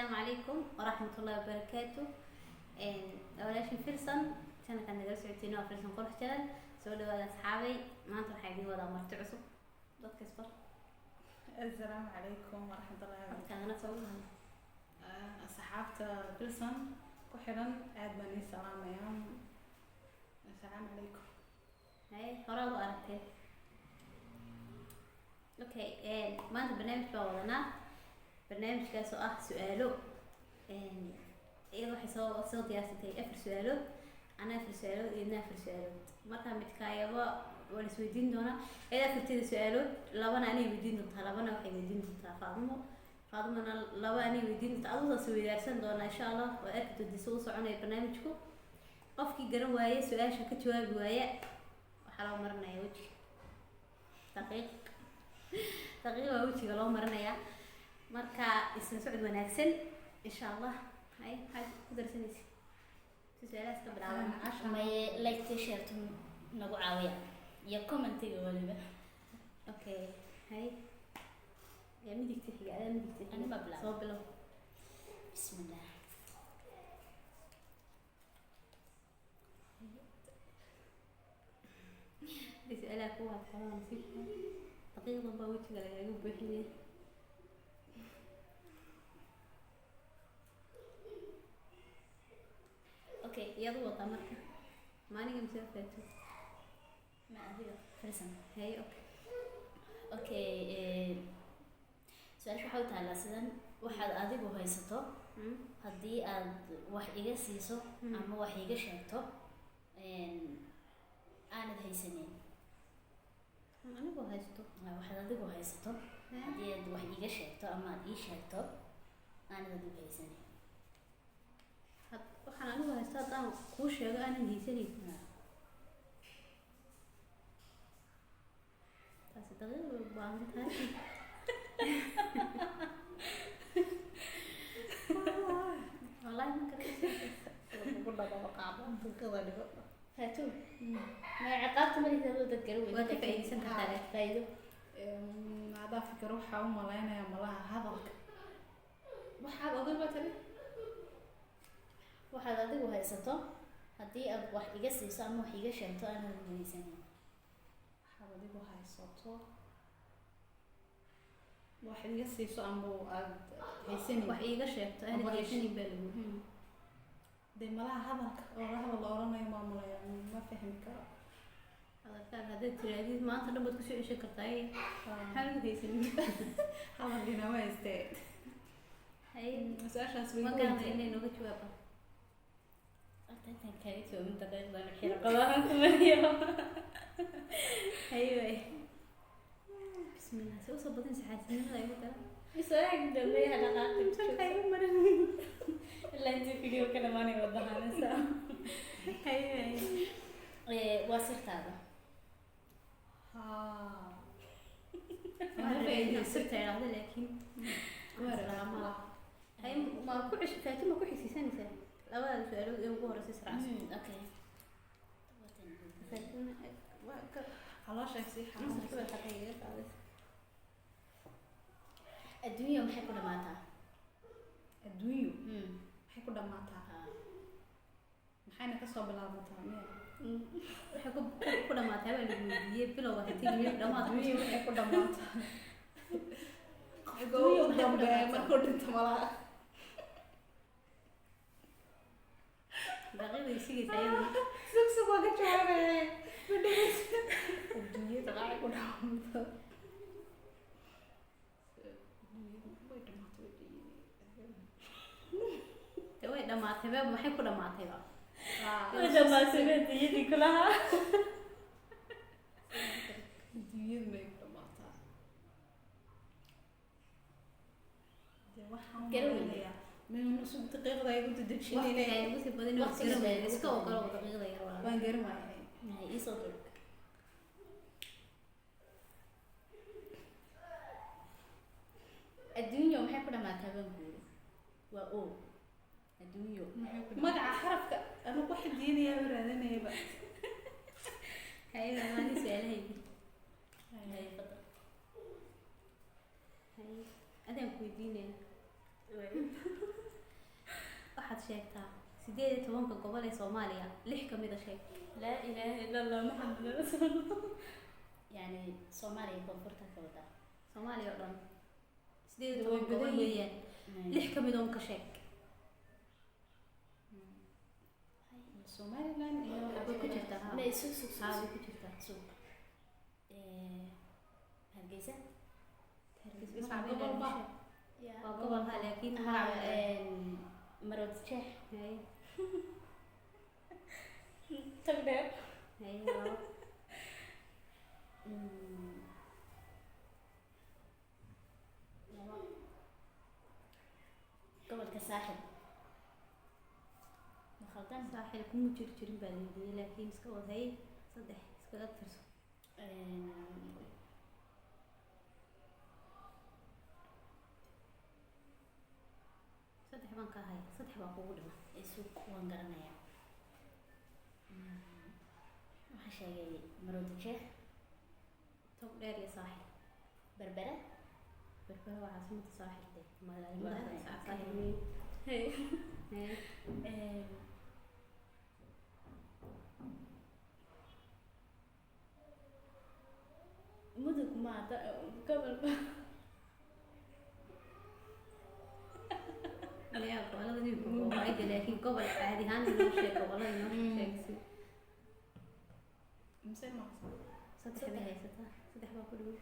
السلام عليكم ورحمة الله وبركاته. أولاً فيرسون كان نقدر سعتينه فيرسون قرح جلال سؤال ولا أصحابي ما أنتم حيدين ولا مرت عصب ضد كسبر. السلام عليكم ورحمة الله وبركاته. كان أنا سويها صحابة فيرسون كحرا أدمني سلام يوم. السلام عليكم. هاي هراء وأركتين. أوكي ما أنت برنامج بوضنا برنامج كاسو سؤاله إيه حسوا صوت ياستي أفر سؤاله أنا أفر سؤاله إيه أفر سؤاله مرة متكايبة ولا سويدين دونا إيه أفر تيجي سؤاله لبنا أنا يودين دونا لبنا وحي يودين دونا فاضمة أنا لبنا أنا يودين دونا أول سوي درسن دونا إن شاء الله وأكيد تدسوس عنا برنامجكم قفكي جرو ويا سؤال شكت جواب ويا وحلا مرنا يا وجه دقيقة وجهي لو مرنا يا marka isla socod wanaagsan insha Allah hay ku darsanaysi su'aalaha ka bilaaban may like t-shirt nagu caawiya iyo commentiga waliba okay hay ya midigta xiga ana ma bilaabo soo bilow bismillah su'aalaha kuwa xalaan si daqiiqada baa wajhiga laga buuxiyay okay iyadu wada marka maaniga مسافته ma adiga farsan hay okay su'aasha waxa taala sidan waxaad adigu haysato hadii aad wax iga siiso ama wax iga sheegto aanad haysanin anigu haysto waxaad adigu haysato hadii aad wax iga sheegto ama aad ii sheegto aanad adigu haysanin waxaan anigu haysto haddaan kuu sheego aanan haysanin taasi daqiiqo u baahan tahay wallahi ma karayso ugu dhaqo qaabo daqiiqada dhigo fatu ma ciqaabta ma lihi loo dadgar weyn waa ka faa'iideysan kartaa faa'iido hada fikir waxa u maleynaya malaha hadalka waxaad adigu tani waxaad adigu haysato hadii aad wax iga siiso ama wax iga sheegto aanad haysanin waxaad adigu haysato wax iga siiso ama aad haysanin wax iga sheegto aanad haysanin baa lagu de malaha hadalka oo hadal oranayo ma malaya ma fahmi karo hadalkaan haddaad tiraadid maanta dhan baad kusoo ceshan kartaa maxaa lagu haysanin hadal inama haystee hay su-aashaas ma garanay inay nooga jawaaba أنت كانت وأنت تقدر الحين قضاها ثمانية أيوة بسم الله سوي صبتين ساعتين هذا يقول بس أنا قدامي هلا قاعد أيوة مرة إلا أنت فيديو كلام أنا وضحها نسا أيوة وصرت هذا ما أدري صرت هذا لكن ما هاي ما كوعش فاتي ما كوعش سنة سنة أول سؤال يوم قهر سيسرع أوكي فاتنا خلاص أكسي حماس حقيقة الدنيا محي كل ماتها الدنيا محي كل ماتها محينا كسب بالعمتها محي كل ماتها ولا يبلو وهتيجي دمات الدنيا محي كل ماتها يقول دم ما كنت أنت ملا دقيقة يصير سعيد سبسب وقت شوارع بدرس الدنيا تغير كل عمتها توي دماتها بقى محي كل ماتها بقى إذا ما سمعت يدي كلها الدنيا ما يكون ماتها قالوا من نص دقيقة يقول تدشيني وقت ليه يعني بس بدين وقت كده اسكو وقرا دقيقة يا رولا وين قرر معي إيه صوتك الدنيا محي كل ماتها بنقول وأو الدنيا مقع حرفك أنا واحد ديني يا برادنا يا بقى هاي ما عندي سؤال هاي فضل هاي أنا كويديني sheegtaa 18 gobol ee Soomaaliya 6 ka mid ah sheeg. laa ilaaha illa allah maxamed rasuul yani Soomaaliya koonfurta ka wada Soomaaliya oo dhan 18 gobol weeyaan 6 ka mid ah ka sheeg. Somaliland iyo Way ku jirtaa ma isu way ku jirtaa suuq Hargeysa Hargeysa gobol ba waa gobol ha laakiin Marood Jeex hay tagdheer hay gobolka Saaxil khaldan saaxil kuma jirin baa leeyahay laakiin iska waday 3 iskaga tirso. Saddex baan ka hay 3 baa kugu dhima isu waan garanayaa waxaa sheegay Marood Jeex tog dheer iyo saaxil Berbera berbera waa caasimada saaxil Magaalada magaalada saaxil. saaxil hey mudug maada gobolka ayaa gobolada dib u go'ay laakiin gobol caadi ahaan inoo sheeg gobolada inoo sheegsi mise ma saddex bay haysataa 3 baa ku dhigo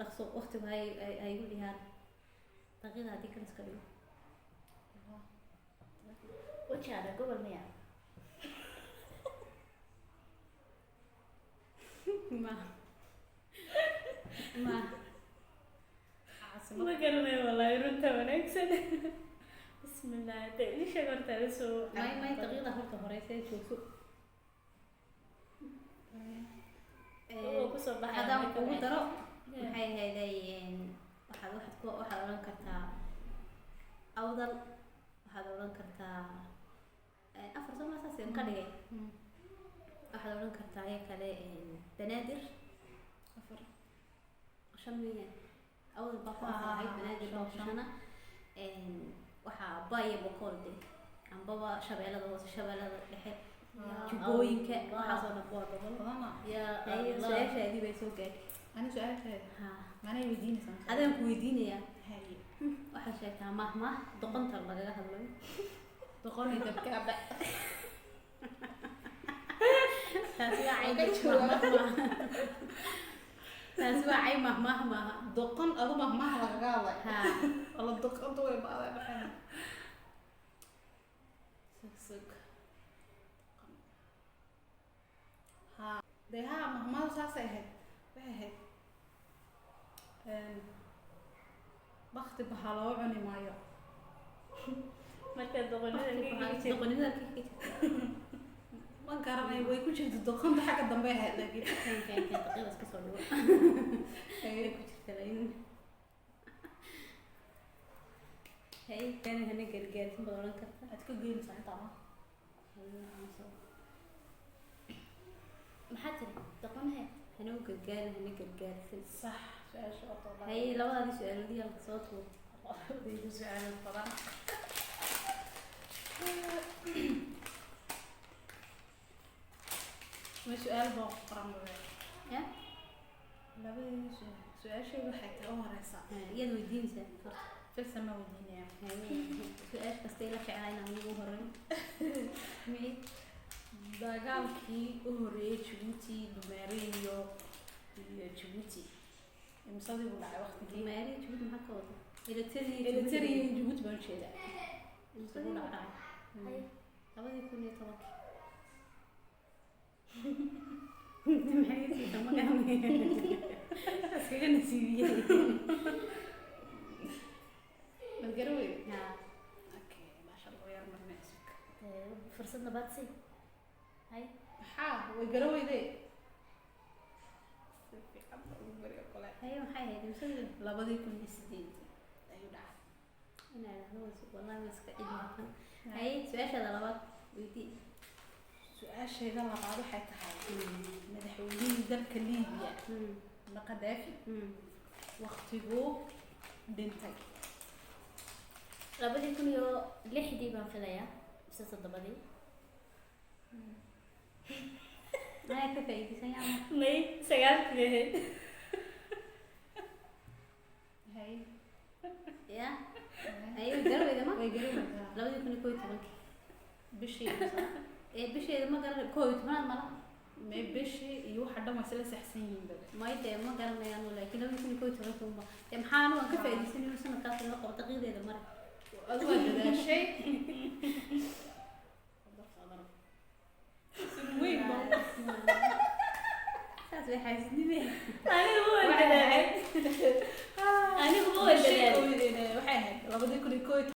dhaqso waqtigu ay u dhiyaan daqiiqada hadii kale iska dhigo wajaada gobol miya ma ma garanayo wallaahi runta wanaagsan bismillah isha horta soo may daqiiqada horta horeysa joogso oo ku soo baxay hadaan kugu daro maxay ahaydeen waxaad oran kartaa awdal waxaad oran kartaa afar soo maasaas ka dhigay waxaad oran kartaa ee kale banaadir afar 5 milyan awdal baa ku ahayd banaadir baa shana waxaa baaye boqolde ambaba shabeellada hoose shabeellada dhexe jubooyinka waxaasoo dhan waa gobol badana yaa su-aashaadii bay soo gaadhay ani su'aasheeda ha maanay weydiinaysaa adaan ku weydiinayaa haye waxaad sheegtaa mahmah doqonta lagaga hadlayo doqoni dabkaaba taasi waa Ka cay jawaab. taasi waa cay mahmah maaha doqon adu mahmaha lagaga hadlay ha wala doqonta way baaday baxeen sug ha dee ha mahmaadu saasay ahayd waxay ahayd bakti bahaa loo cuni maayo marka doqonada doqonida ma garanay way ku jirta doqonta xagga dambe ahayd laakiin daqiiqa iska soo dhigo ay ku jirta lain hay kan hana gargaarsin baad oran kartaa aad ka geynaysaa intaa ma maxaa tiri doqonhe hana u gargaarin hana gargaarsin sax su-aasha oo toban hay labadaadii su-aaloodii halka soo tuur ku su-aalo badan ma su-aal baa ku qoran babe ya labadii su-aashayda waxay tahay u horeysa iyad weydiinaysaa filsan ma weydiinaya su-aal kastay la ficnaa inaan ugu horeyn mid dagaalkii u horeeyay Djibouti Dumeeri iyo Djibouti imsadii buu dhacay waqtigii maari jubud maxaa ka wada electric Eritrea iyo Djibouti baan jeedaa imsadii buu dhacay hay 2010 maxay tihi ma garanay iskaga nasiibiyay ma garawey ha okay maasha Allah yar marna isuk fursad labaad si hay maxaa way garaweyde si fiican baa ugu bari oo kale hay maxay ahayd imsadii 2008 ayuu dhacay inaa dhahdo wallahi ma iska cidlaaqan hay su-aashaada labaad weydii su-aashayda labaad waxay tahay madaxweynihii dalka Liibiya Qadaafi waqtiguu dhintay 2006 baan filayaa mise toddobadii anaa ka faa'iidaysan yaama may sagaalkii ahayd hay ya ayuu garaweyda ma way garaweydaa 2011 bishii imisa bisheeda ma garan 11 mala may bishii iyo waxa dhan way isla saxsan yihiin bal maayde ma garanayaan laakiin 2011 kuma maxaan waan ka faa'iidaysan inuu sanadkaas la qoro daqiiqdeeda mar adigu waa dadaashay weyn baa saas way xaysnimee anigu waa dadaalay anigu waa dadaalay waxay ahayd 2011